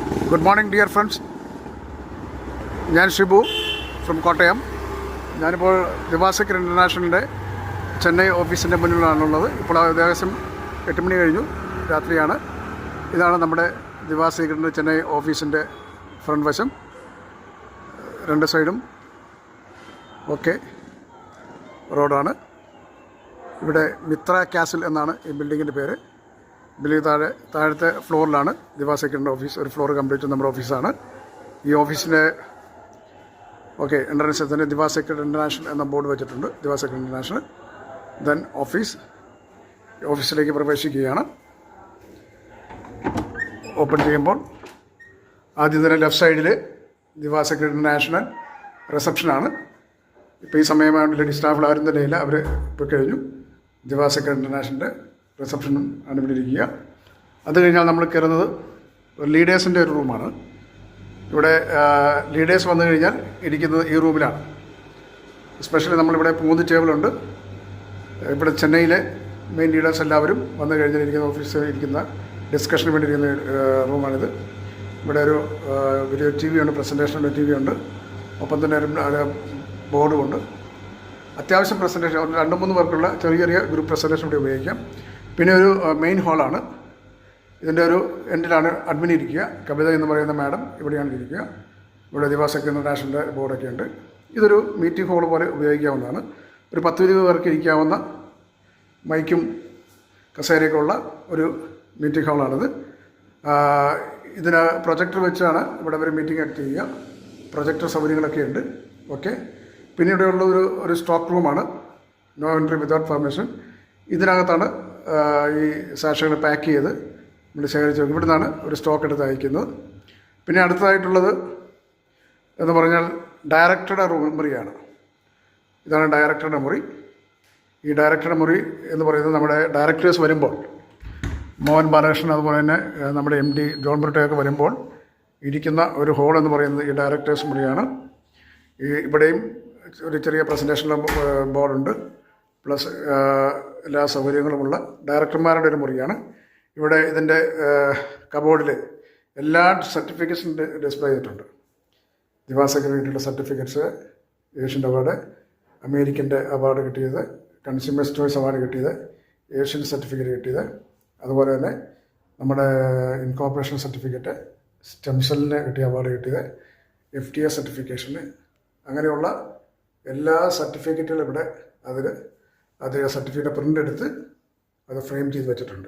Good morning, dear friends. ഞാൻ Shibu from Kottayam. ഞാനിപ്പോൾ ദിവാസകർ ഇൻ്റർനാഷണലിൻ്റെ ചെന്നൈ ഓഫീസിൻ്റെ മുന്നിലാണുള്ളത്. ഇപ്പോൾ ഏകദേശം 8 മണി കഴിഞ്ഞു, രാത്രിയാണ്. ഇതാണ് നമ്മുടെ ദിവാസകറിൻ്റെ ചെന്നൈ ഓഫീസിൻ്റെ ഫ്രണ്ട് വശം. 2 സൈഡും ഓക്കെ റോഡാണ്. ഇവിടെ മിത്ര കാസിൽ എന്നാണ് ഈ ബിൽഡിങ്ങിൻ്റെ പേര്. ബിൽഡിംഗ് താഴത്തെ ഫ്ലോറിലാണ് ദിവാസകറിൻ്റെ ഓഫീസ്. ഒരു ഫ്ലോർ കംപ്ലീറ്റ് നമ്മുടെ ഓഫീസാണ്. ഈ ഓഫീസിൻ്റെ എൻട്രൻസിൽ തന്നെ ദിവാസകർ ഇൻ്റർനാഷണൽ എന്ന ബോർഡ് വെച്ചിട്ടുണ്ട്. ദിവാസകർ ഇൻ്റർനാഷണൽ. ദെൻ ഓഫീസിലേക്ക് പ്രവേശിക്കുകയാണ്. ഓപ്പൺ ചെയ്യുമ്പോൾ ആദ്യം തന്നെ ലെഫ്റ്റ് സൈഡിൽ ദിവാസകർ ഇൻ്റർനാഷണൽ റിസപ്ഷനാണ്. ഇപ്പോൾ ഈ സമയമായിട്ട് ലേഡി സ്റ്റാഫിൽ ആരും തന്നെ ഇല്ല, അവർ ഇപ്പോൾ കഴിഞ്ഞു. ദിവാസകർ ഇൻ്റർനാഷണലിൻ്റെ റിസപ്ഷൻ ആണ് ഇവിടെ ഇരിക്കുക. അത് കഴിഞ്ഞാൽ നമ്മൾ കയറുന്നത് ഒരു ലീഡേഴ്സിൻ്റെ ഒരു റൂമാണ്. ഇവിടെ ലീഡേഴ്സ് വന്നു കഴിഞ്ഞാൽ ഇരിക്കുന്നത് ഈ റൂമിലാണ്. എസ്പെഷ്യലി നമ്മളിവിടെ 3 ടേബിളുണ്ട്. ഇവിടെ ചെന്നൈയിലെ മെയിൻ ലീഡേഴ്സ് എല്ലാവരും വന്നു കഴിഞ്ഞാൽ ഇരിക്കുന്ന ഓഫീസിൽ ഇരിക്കുന്ന ഡിസ്കഷന് വേണ്ടി ഇരിക്കുന്ന റൂമാണിത്. ഇവിടെ ഒരു വീഡിയോ TV ഉണ്ട്, പ്രസൻറ്റേഷനുള്ള TV ഉണ്ട്. ഒപ്പം തന്നെ ഒരു ബോർഡുമുണ്ട്. അത്യാവശ്യം പ്രസൻറ്റേഷൻ 2-3 പേർക്കുള്ള ചെറിയ ചെറിയ ഗ്രൂപ്പ് പ്രസൻറ്റേഷൻ ഇവിടെ ഉപയോഗിക്കാം. പിന്നെ ഒരു മെയിൻ ഹാളാണ്. ഇതിൻ്റെ ഒരു എൻഡിലാണ് അഡ്മിൻ ഇരിക്കുക. കവിത എന്ന് പറയുന്ന മാഡം ഇവിടെയാണ് ഇരിക്കുക. ഇവിടെ ദിവാസകർ ഇൻ്റർനാഷണലിൻ്റെ ബോർഡൊക്കെ ഉണ്ട്. ഇതൊരു മീറ്റിംഗ് ഹാൾ പോലെ ഉപയോഗിക്കാവുന്നതാണ്. ഒരു 10-20 പേർക്ക് ഇരിക്കാവുന്ന മൈക്കും കസേരയൊക്കെ ഉള്ള ഒരു മീറ്റിംഗ് ഹാളാണിത്. ഇതിന് പ്രൊജക്ടർ വെച്ചാണ് ഇവിടെ ഒരു മീറ്റിംഗ് ആക്ട് ചെയ്യുക. പ്രൊജക്ടർ സൗകര്യങ്ങളൊക്കെ ഉണ്ട്. ഓക്കെ. പിന്നെ ഇവിടെയുള്ള ഒരു സ്റ്റോക്ക് റൂമാണ്. No entry without permission. ഇതിനകത്താണ് ഈ സാക്ഷകൾ പാക്ക് ചെയ്ത് നമ്മൾ ശേഖരിച്ച് വെക്കും. ഇവിടെ നിന്നാണ് ഒരു സ്റ്റോക്ക് എടുത്ത് അയക്കുന്നത്. പിന്നെ അടുത്തതായിട്ടുള്ളത് എന്ന് പറഞ്ഞാൽ ഡയറക്ടറുടെ മുറിയാണ്. ഇതാണ് ഡയറക്ടറുടെ മുറി. ഈ ഡയറക്ടറുടെ മുറി എന്ന് പറയുന്നത് നമ്മുടെ ഡയറക്ടേഴ്സ് വരുമ്പോൾ, മോഹൻ ബാലകൃഷ്ണൻ അതുപോലെ തന്നെ നമ്മുടെ MD ജോൺ ബ്രിട്ടോയൊക്കെ വരുമ്പോൾ ഇരിക്കുന്ന ഒരു ഹോൾ എന്ന് പറയുന്നത് ഈ ഡയറക്ടേഴ്സ് മുറിയാണ്. ഇവിടെയും ഒരു ചെറിയ പ്രസൻറ്റേഷനുള്ള ബോർഡുണ്ട്. പ്ലസ് എല്ലാ സൗകര്യങ്ങളുമുള്ള ഡയറക്ടർമാരുടെ ഒരു മുറിയാണ്. ഇവിടെ ഇതിൻ്റെ കബോർഡിൽ എല്ലാ സർട്ടിഫിക്കറ്റ്സും ഡിസ്പ്ലേ ചെയ്തിട്ടുണ്ട്. ദിവാസകർ കിട്ടിയുള്ള സർട്ടിഫിക്കറ്റ്സ്, ഏഷ്യൻ്റെ അവാർഡ്, അമേരിക്കൻ്റെ അവാർഡ് കിട്ടിയത്, കൺസ്യൂമേഴ്സ് ചോയ്സ് അവാർഡ് കിട്ടിയത്, ഏഷ്യൻ സർട്ടിഫിക്കറ്റ് കിട്ടിയത്, അതുപോലെ തന്നെ നമ്മുടെ ഇൻകോർപ്പറേഷൻ സർട്ടിഫിക്കറ്റ്, സ്റ്റെംസെല്ലിന് കിട്ടിയ അവാർഡ് കിട്ടിയത്, FDA സർട്ടിഫിക്കേഷന്, അങ്ങനെയുള്ള എല്ലാ സർട്ടിഫിക്കറ്റുകളും ഇവിടെ അത് സർട്ടിഫിക്കറ്റ് പ്രിൻ്റ് എടുത്ത് അത് ഫ്രെയിം ചെയ്ത് വെച്ചിട്ടുണ്ട്.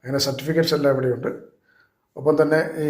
അങ്ങനെ സർട്ടിഫിക്കറ്റ്സ് എല്ലാം ഇവിടെയുണ്ട്. ഒപ്പം തന്നെ ഈ